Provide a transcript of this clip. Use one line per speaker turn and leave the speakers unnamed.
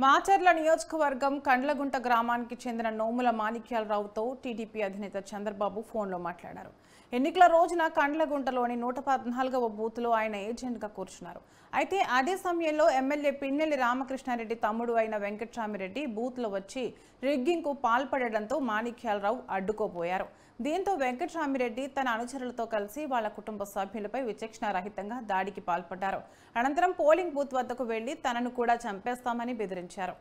మాచర్ల నియోజకవర్గం కండ్లగుంట గ్రామానికి చెందిన నోముల మాణిక్యాలరావుతో టీడీపీ అధినేత చంద్రబాబు ఫోన్లో మాట్లాడారు. ఎన్నికల రోజున కండ్లగుంటలోని 114వ బూత్లో ఆయన ఏజెంట్గా కూర్చున్నారు. అయితే అదే సమయంలో ఎమ్మెల్యే పిన్నెల్లి రామకృష్ణారెడ్డి తమ్ముడు అయిన వెంకట్రామిరెడ్డి బూత్లో వచ్చి రిగ్గింగ్కు పాల్పడడంతో మాణిక్యాలరావు అడ్డుకోబోయారు. దీంతో వెంకట్రామిరెడ్డి తన అనుచరులతో కలిసి వాళ్ళ కుటుంబ సభ్యులపై విచక్షణారహితంగా దాడికి పాల్పడ్డారు. అనంతరం పోలింగ్ బూత్ వద్దకు వెళ్లి తనను కూడా చంపేస్తామని బెదిరించారు.